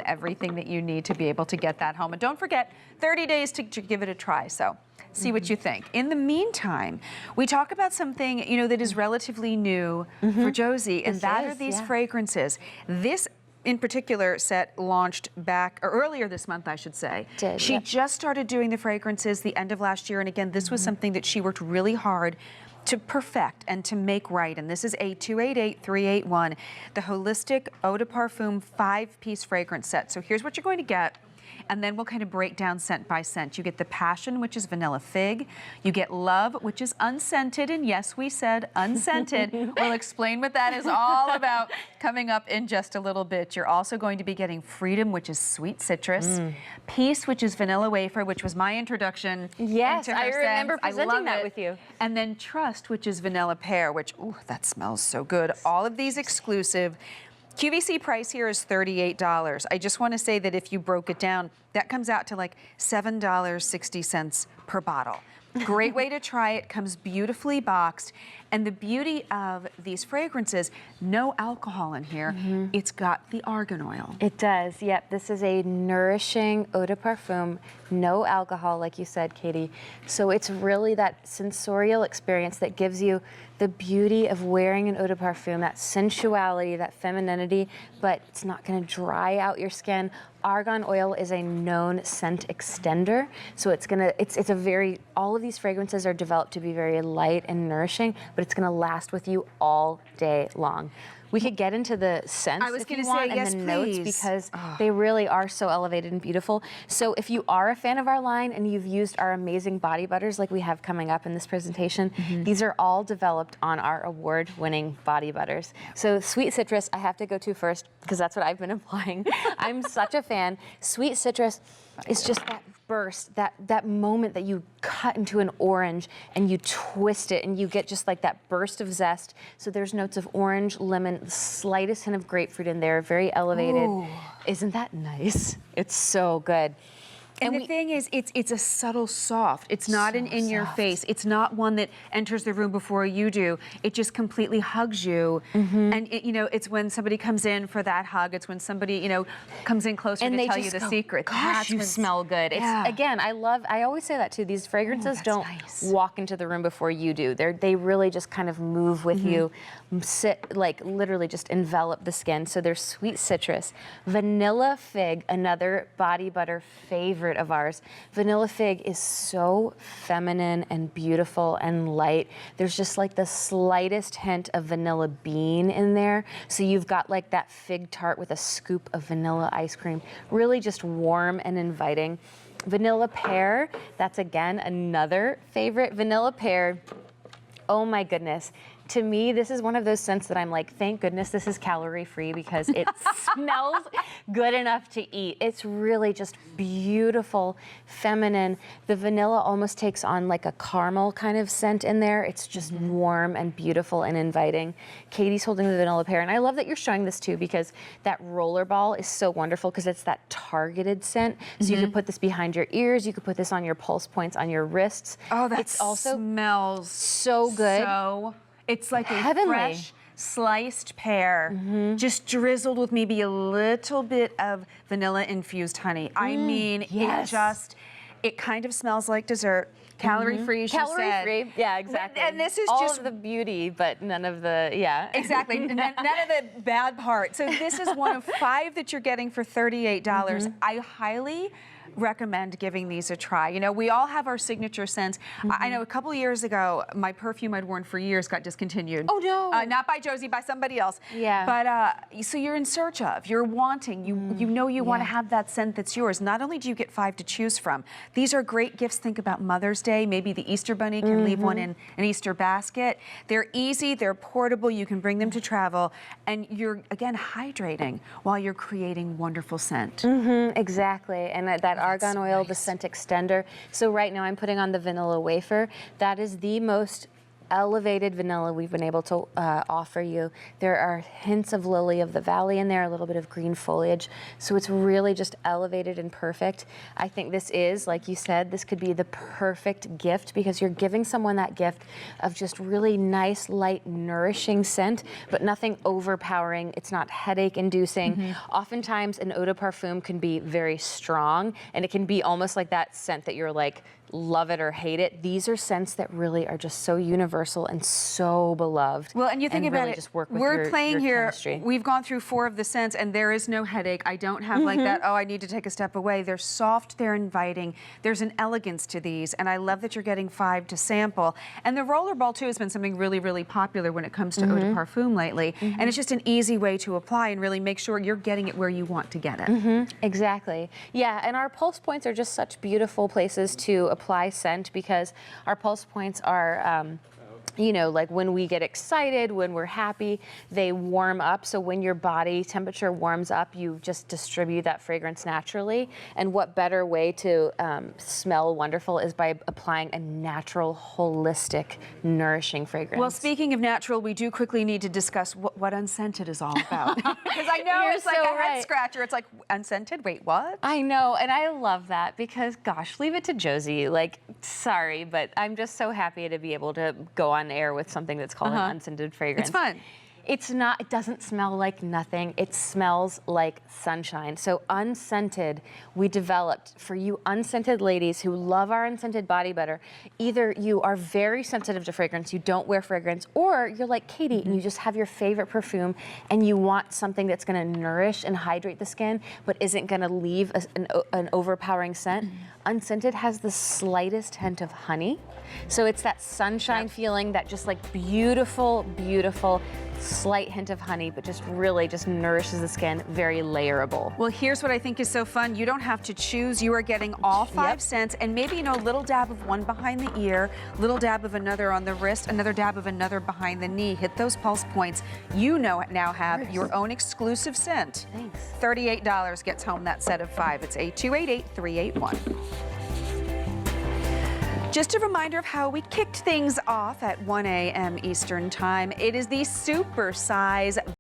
everything that you need to be able to get that home. And don't forget, 30 days to give it a try. So see what you think. In the meantime, we talk about something, you know, that is relatively new for Josie, and that are these fragrances. This in particular set launched back, or earlier this month, I should say. She just started doing the fragrances the end of last year, and again, this was something that she worked really hard to perfect and to make right. And this is A288381, the holistic Eau De Parfum 5-piece fragrance set. So here's what you're going to get. And then we'll kind of break down scent by scent. You get the Passion, which is vanilla fig. You get Love, which is unscented. And yes, we said unscented. We'll explain what that is all about coming up in just a little bit. You're also going to be getting Freedom, which is sweet citrus. Peace, which is vanilla wafer, which was my introduction. Yes, into her I remember scents. presenting that with you. And then Trust, which is vanilla pear, which, ooh, that smells so good. All of these exclusive. QVC price here is $38. I just want to say that if you broke it down, that comes out to like $7.60 per bottle. Great way to try it, comes beautifully boxed. And the beauty of these fragrances, no alcohol in here. It's got the argan oil. It does, yep. This is a nourishing Eau De Parfum, no alcohol, like you said, Katie. So it's really that sensorial experience that gives you the beauty of wearing an Eau De Parfum, that sensuality, that femininity, but it's not gonna dry out your skin. Argan oil is a known scent extender, so it's a very, all of these fragrances are developed to be very light and nourishing, but it's gonna last with you all day long. We could get into the scents if you want, and the notes, because they really are so elevated and beautiful. So if you are a fan of our line and you've used our amazing body butters like we have coming up in this presentation, these are all developed on our award-winning body butters. So sweet citrus, I have to go to first because that's what I've been applying. I'm such a fan. Sweet citrus is just that burst, that moment that you cut into an orange and you twist it and you get just like that burst of zest. So there's notes of orange, lemon, the slightest hint of grapefruit in there, very elevated. Ooh. Isn't that nice? It's so good. And the thing is, it's a subtle soft. It's not an in-your-face. It's not one that enters the room before you do. It just completely hugs you. And it, you know, it's when somebody comes in for that hug. It's when somebody, you know, comes in closer and to tell you the secret. Gosh, you smell good. It's, again, I always say that too. These fragrances don't walk into the room before you do. They really just kind of move with you, sit, like literally just envelop the skin. So there's sweet citrus, vanilla fig, another body butter favorite of ours. Vanilla fig is so feminine and beautiful and light. There's just like the slightest hint of vanilla bean in there. So you've got like that fig tart with a scoop of vanilla ice cream. Really just warm and inviting. Vanilla pear, that's again another favorite. Vanilla pear, oh my goodness. To me, this is one of those scents that I'm like, thank goodness this is calorie-free because it smells good enough to eat. It's really just beautiful, feminine. The vanilla almost takes on like a caramel kind of scent in there. It's just warm and beautiful and inviting. Katie's holding the vanilla pear, and I love that you're showing this too because that rollerball is so wonderful because it's that targeted scent. So you could put this behind your ears, you could put this on your pulse points, on your wrists. Oh, that also smells so good. It's like a fresh sliced pear, just drizzled with maybe a little bit of vanilla-infused honey. I mean, it kind of smells like dessert. Calorie-free, she said. Calorie-free, yeah, exactly. And this is all just of the beauty, but none of the, Exactly, none of the bad part. So this is one of 5 that you're getting for $38. I highly recommend giving these a try. You know, we all have our signature scents. I know a couple of years ago, my perfume I'd worn for years got discontinued. Oh no! Not by Josie, by somebody else. Yeah. But so you're in search of, you're wanting, you know you want to have that scent that's yours. Not only do you get 5 to choose from, these are great gifts. Think about Mother's Day. Maybe the Easter Bunny can leave one in an Easter basket. They're easy, they're portable, you can bring them to travel, and you're, again, hydrating while you're creating wonderful scent. Exactly, and that argan oil, the scent extender. So right now I'm putting on the vanilla wafer. That is the most elevated vanilla we've been able to offer you. There are hints of lily of the valley in there, a little bit of green foliage. So it's really just elevated and perfect. I think this is, like you said, this could be the perfect gift because you're giving someone that gift of just really nice, light, nourishing scent, but nothing overpowering. It's not headache inducing. Oftentimes an Eau De Parfum can be very strong and it can be almost like that scent that you're like, love it or hate it. These are scents that really are just so universal and so beloved. Well, and you think about really it, just work with we're playing your here, chemistry. we've gone through 4 of the scents and there is no headache. I don't have like that, oh, I need to take a step away. They're soft, they're inviting. There's an elegance to these, and I love that you're getting 5 to sample. And the rollerball too has been something really, really popular when it comes to Eau De Parfum lately. And it's just an easy way to apply and really make sure you're getting it where you want to get it. Exactly. Yeah, and our pulse points are just such beautiful places to apply scent because our pulse points are, you know, like when we get excited, when we're happy, they warm up. So when your body temperature warms up, you just distribute that fragrance naturally. And what better way to smell wonderful is by applying a natural, holistic, nourishing fragrance. Well, speaking of natural, we do quickly need to discuss what Unscented is all about. Because I know You're it's like so a head right. scratcher. It's like, Unscented? Wait, what? I know, and I love that because, gosh, leave it to Josie. Like, sorry, but I'm just so happy to be able to go on air with something that's called an unscented fragrance. It's fun. It's not, it doesn't smell like nothing. It smells like sunshine. So Unscented, we developed for you unscented ladies who love our unscented body butter. Either you are very sensitive to fragrance, you don't wear fragrance, or you're like Katie and you just have your favorite perfume and you want something that's gonna nourish and hydrate the skin, but isn't gonna leave an overpowering scent. Unscented has the slightest hint of honey. So it's that sunshine feeling, that just like beautiful, beautiful, slight hint of honey, but just really just nourishes the skin, very layerable. Well, here's what I think is so fun. You don't have to choose. You are getting all 5 scents and maybe, you know, a little dab of one behind the ear, little dab of another on the wrist, another dab of another behind the knee. Hit those pulse points. You now have your own exclusive scent. Thanks. $38 gets home that set of 5. It's 8288-381. Just a reminder of how we kicked things off at 1 a.m. Eastern Time. It is the super size